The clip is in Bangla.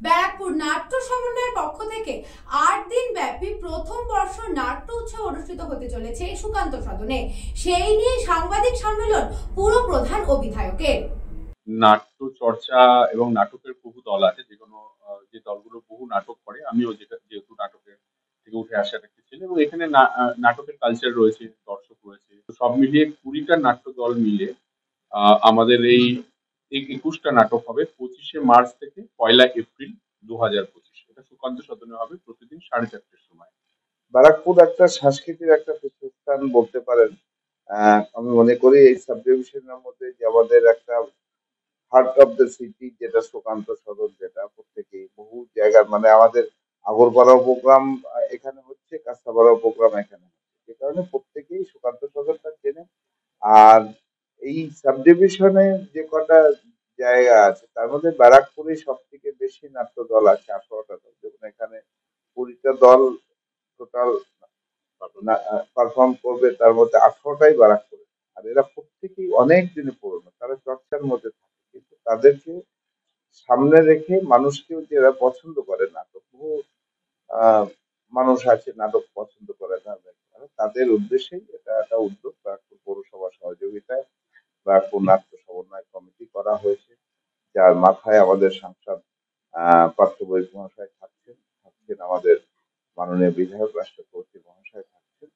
ব্যারাকপুর নাট্য সমন্বয়ের পক্ষ থেকে 8 দিন ব্যাপী প্রথম বর্ষ নাট্য উৎসব অনুষ্ঠিত হতে চলেছে সুকান্ত সদনে। সেই নিয়ে সাংবাদিক সম্মেলন পুর প্রধান ও বিধায়কের। নাট্য চর্চা এবং নাটকের বহু দল আছে, যে কোনো যে দলগুলো বহু নাটক করে, আমিও যেহেতু নাটকের থেকে উঠে আসা একটা ছেলে, এবং এখানে নাটকের কালচার রয়েছে, দর্শক রয়েছে, তো সব মিলিয়ে 20টা নাট্য দল মিলে আমাদের এই 21টা নাটক হবে 25শে মার্চ থেকে 1লা এপ্রিল 2025। এটা সুকান্ত সদনে হবে প্রতিদিন 4:30টার সময়। ব্যারাকপুর একটা সাংস্কৃতিক একটা পীঠস্থান বলতে পারেন। আমি মনে করি এই সাব ডিভিশনের মধ্যে যে আমাদের একটা হার্ট অফ দ্য সিটি যেটা সুকান্ত সদন, যেটা প্রত্যেকেই বহু জায়গার মানে আমাদের আগরপাড়াও প্রোগ্রাম এখানে হচ্ছে, কাঁচরাপাড়াও প্রোগ্রাম এখানে হচ্ছে, যে কারণে প্রত্যেকেই সুকান্ত সদনটা চেনে। আর এই সাব ডিভিশনে যে কটা জায়গা আছে তার মধ্যে ব্যারাকপুরে সব থেকে বেশি নাট্য দল আছে, 18টা দল, যেমন এখানে 20টা দল টোটাল পারফর্ম করবে, তার মধ্যে 18টাই ব্যারাকপুরে। আর এরা প্রত্যেকেই অনেক দিনে পুরনো, তারা চর্চার মধ্যে থাকে, কিন্তু তাদেরকে সামনে রেখে মানুষকেও যারা পছন্দ করে নাটক, বহু আহ, মানুষ আছে নাটক পছন্দ করে না, তাদের উদ্দেশ্যেই এটা একটা উদ্যোগ ব্যারাকপুর পৌরসভা সহযোগিতায় ব্যারাকপুর নাট্য সমন্বয় কমিটি করা হয়েছে, যার মাথায় আমাদের সাংসদ পার্থ বৈদ মহাশয় থাকছেন আমাদের মাননীয় বিধায়ক রাষ্ট্রপতি মহাশয় থাকছেন।